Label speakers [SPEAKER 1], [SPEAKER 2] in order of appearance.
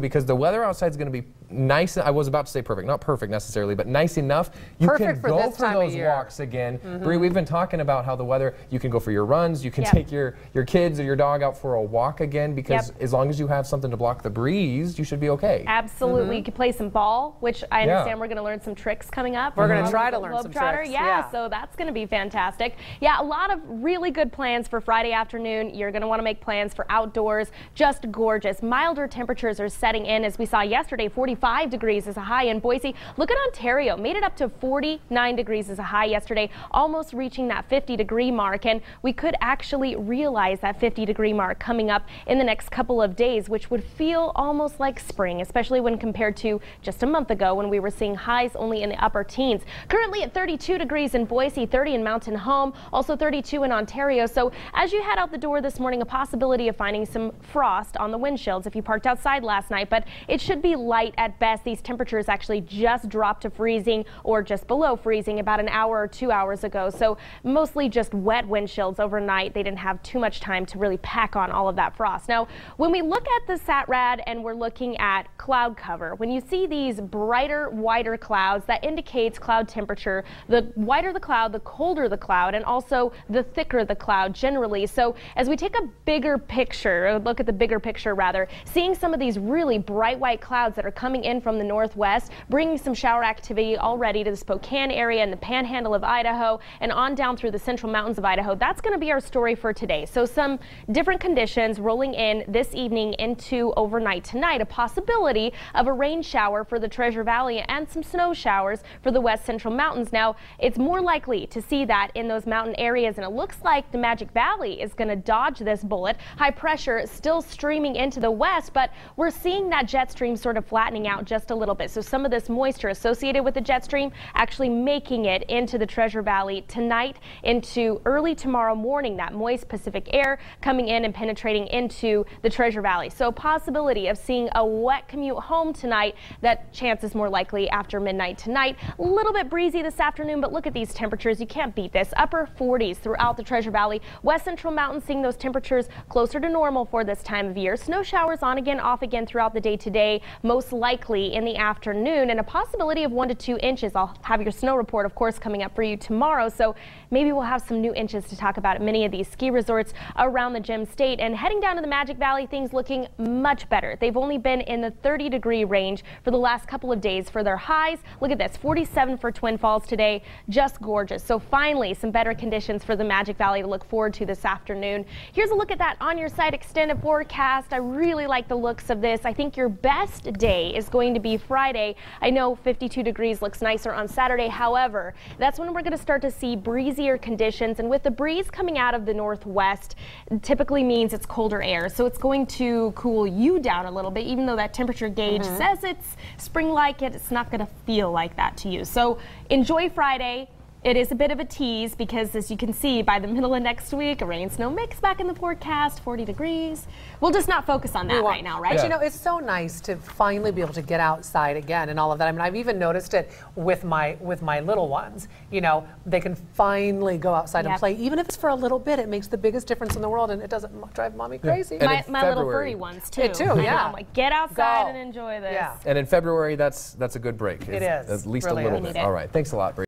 [SPEAKER 1] because the weather outside is going to be nice. I was about to say perfect, not perfect necessarily, but nice enough. You
[SPEAKER 2] perfect
[SPEAKER 1] can go for those walks again. Bree, we've been talking about how the weather, you can go for your runs, you can take your kids or your dog out for a walk again, because as long as you have something to block the breeze, you should be okay.
[SPEAKER 3] Absolutely. You can play some ball, which I understand we're going to learn some tricks coming up.
[SPEAKER 2] We're going to try to learn some tricks.
[SPEAKER 3] Yeah, so that's going to be fantastic. Yeah, a lot of really good plans for Friday afternoon. You're going to want to make plans for outdoors. Just gorgeous. Milder temperatures are setting in, as we saw yesterday. 45 degrees is a high in Boise. Look at Ontario. Made it up to 49 degrees as a high yesterday, almost reaching that 50-degree mark. And we could actually realize that 50-degree mark coming up in the next couple of days, which would feel almost like spring, especially when compared to just a month ago when we were seeing highs only in the upper teens. Currently at 32 degrees in Boise, 30 in Mountain Home, also 32 in Ontario. So as you head out the door this morning, a possibility of finding some frost on the windshields if you parked outside last night, but it should be light at best. These temperatures actually just dropped to freezing or just below freezing about an hour or 2 hours ago. So mostly just wet windshields overnight. They didn't have too much time to really pack on all of that frost. Now, when we look at the SATRAD and we're looking at cloud cover, when you see these brighter, whiter clouds, that indicates cloud temperature. The whiter the cloud, the colder the cloud, and also the thicker the cloud generally. So as we take a bigger picture, or look at the bigger picture rather, seeing some of these really bright white clouds that are coming in from the northwest, bringing some shower activity already to the Spokane area and the panhandle of Idaho and on down through the central mountains of Idaho. That's going to be our story for today. So some different conditions rolling in this evening into overnight tonight. A possibility of a rain shower for the Treasure Valley and some snow showers for the west central mountains. Now, it's more likely to see that in those mountain areas, and it looks like the Magic Valley is going to dodge this bullet. High pressure still streaming into the west, but we're seeing that jet stream sort of flattening out just a little bit. So some of this moisture associated with the jet stream actually making it into the Treasure Valley tonight into early tomorrow morning. That moist Pacific air coming in and penetrating into the Treasure Valley. So a possibility of seeing a wet commute home tonight. That chance is more likely after midnight tonight. A little bit breezy this afternoon, but look at these temperatures. You can't beat this. Upper 40s throughout the Treasure Valley. West Central Mountains seeing those temperatures closer to normal for this time of year. Snow showers on again, off again throughout the day today, most likely in the afternoon, and a possibility of 1 to 2 inches. I'll have your snow report, of course, coming up for you tomorrow, so maybe we'll have some new inches to talk about at many of these ski resorts around the Gem State. And heading down to the Magic Valley, things looking much better. They've only been in the 30-degree range for the last couple of days for their highs. Look at this, 47 for Twin Falls today, just gorgeous. So finally, some better conditions for the Magic Valley to look forward to this afternoon. Here's a look at that on your site extended forecast. I really like the looks of this. I think your best day is going to be Friday. I know 52 degrees looks nicer on Saturday. However, that's when we're going to start to see breezier conditions, and with the breeze coming out of the northwest, typically means it's colder air, so it's going to cool you down a little bit. Even though that temperature gauge says it's spring-like, it's not going to feel like that to you. So enjoy Friday. It is a bit of a tease because, as you can see, by the middle of next week, a rain-snow mix back in the forecast, 40 degrees. We'll just not focus on that right now, right?
[SPEAKER 2] But you know, it's so nice to finally be able to get outside again and all of that. I mean, I've even noticed it with my little ones. You know, they can finally go outside and play, even if it's for a little bit. It makes the biggest difference in the world, and it doesn't drive mommy crazy.
[SPEAKER 3] My little furry ones too. I'm like, get outside and enjoy this.
[SPEAKER 1] And in February, that's a good break.
[SPEAKER 2] It is.
[SPEAKER 1] At least
[SPEAKER 2] really
[SPEAKER 1] a little bit. All right, thanks a lot, Bree.